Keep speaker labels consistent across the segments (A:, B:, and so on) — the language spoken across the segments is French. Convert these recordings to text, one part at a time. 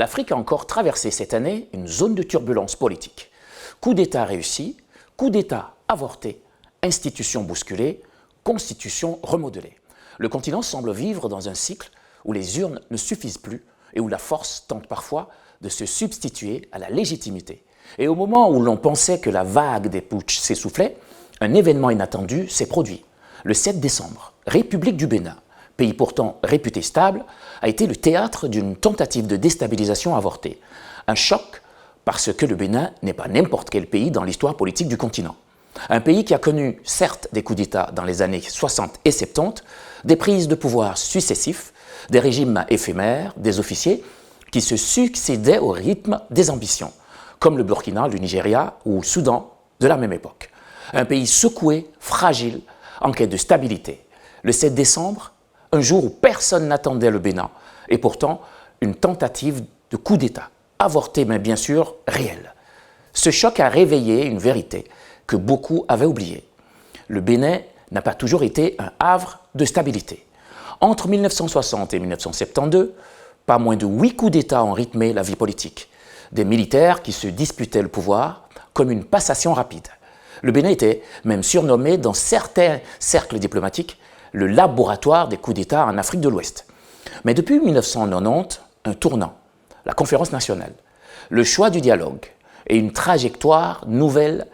A: l'Afrique a encore traversé cette année une zone de turbulence politique. Coup d'État réussi, coup d'État avorté, institutions bousculées, constitution remodelée. Le continent semble vivre dans un cycle où les urnes ne suffisent plus et où la force tente parfois de se substituer à la légitimité. Et au moment où l'on pensait que la vague des putschs s'essoufflait, un événement inattendu s'est produit. Le 7 décembre, République du Bénin, pays pourtant réputé stable, a été le théâtre d'une tentative de déstabilisation avortée. Un choc parce que le Bénin n'est pas n'importe quel pays dans l'histoire politique du continent. Un pays qui a connu, certes, des coups d'État dans les années 60 et 70, des prises de pouvoir successifs, des régimes éphémères, des officiers qui se succédaient au rythme des ambitions, comme le Burkina, le Nigeria ou le Soudan de la même époque. Un pays secoué, fragile, en quête de stabilité. Le 7 décembre, un jour où personne n'attendait le Bénin, et pourtant une tentative de coup d'État, avortée mais bien sûr réelle. Ce choc a réveillé une vérité que beaucoup avaient oubliée. Le Bénin n'a pas toujours été un havre de stabilité. Entre 1960 et 1972, pas moins de 8 coups d'État ont rythmé la vie politique. Des militaires qui se disputaient le pouvoir comme une passation rapide. Le Bénin était même surnommé dans certains cercles diplomatiques le laboratoire des coups d'État en Afrique de l'Ouest. Mais depuis 1990, un tournant, la conférence nationale, le choix du dialogue et une trajectoire nouvelle,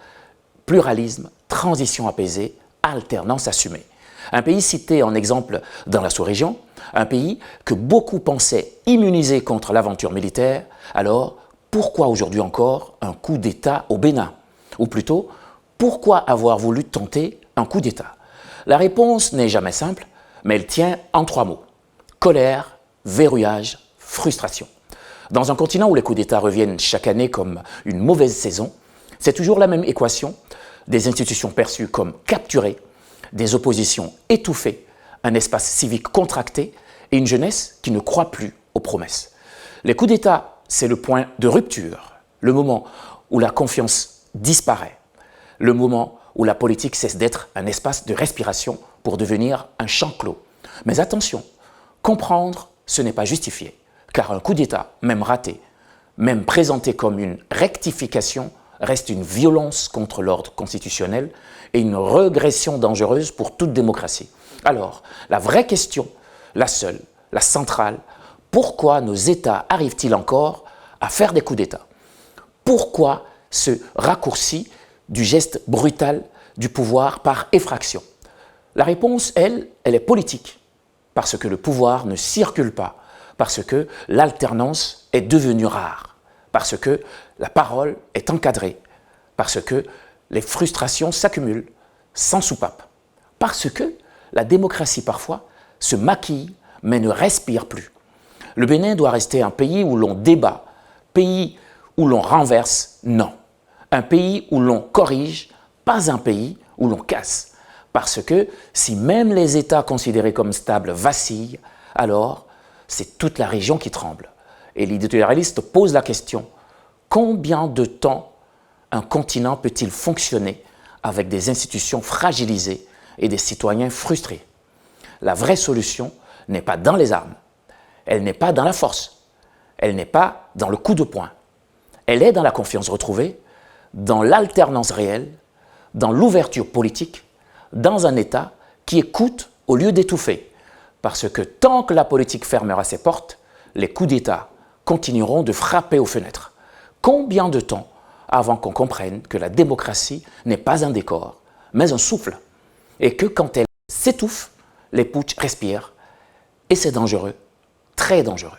A: pluralisme, transition apaisée, alternance assumée. Un pays cité en exemple dans la sous-région, un pays que beaucoup pensaient immunisé contre l'aventure militaire, alors pourquoi aujourd'hui encore un coup d'État au Bénin? Ou plutôt, pourquoi avoir voulu tenter un coup d'État? La réponse n'est jamais simple, mais elle tient en 3 mots. Colère, verrouillage, frustration. Dans un continent où les coups d'État reviennent chaque année comme une mauvaise saison, c'est toujours la même équation, des institutions perçues comme capturées, des oppositions étouffées, un espace civique contracté et une jeunesse qui ne croit plus aux promesses. Les coups d'État, c'est le point de rupture, le moment où la confiance disparaît, le moment où la politique cesse d'être un espace de respiration pour devenir un champ clos. Mais attention, comprendre, ce n'est pas justifié, car un coup d'État, même raté, même présenté comme une rectification, reste une violence contre l'ordre constitutionnel et une régression dangereuse pour toute démocratie. Alors, la vraie question, la seule, la centrale, pourquoi nos États arrivent-ils encore à faire des coups d'État? Pourquoi ce raccourci du geste brutal du pouvoir par effraction? La réponse, elle est politique, parce que le pouvoir ne circule pas, parce que l'alternance est devenue rare, parce que la parole est encadrée, parce que les frustrations s'accumulent sans soupape, parce que la démocratie parfois se maquille mais ne respire plus. Le Bénin doit rester un pays où l'on débat, pays où l'on renverse, non. Un pays où l'on corrige, pas un pays où l'on casse. Parce que si même les États considérés comme stables vacillent, alors c'est toute la région qui tremble. Et l'éditorialiste pose la question, combien de temps un continent peut-il fonctionner avec des institutions fragilisées et des citoyens frustrés? La vraie solution n'est pas dans les armes, elle n'est pas dans la force, elle n'est pas dans le coup de poing. Elle est dans la confiance retrouvée, dans l'alternance réelle, dans l'ouverture politique, dans un État qui écoute au lieu d'étouffer. Parce que tant que la politique fermera ses portes, les coups d'État continueront de frapper aux fenêtres. Combien de temps avant qu'on comprenne que la démocratie n'est pas un décor, mais un souffle, et que quand elle s'étouffe, les putschs respirent, et c'est dangereux, très dangereux.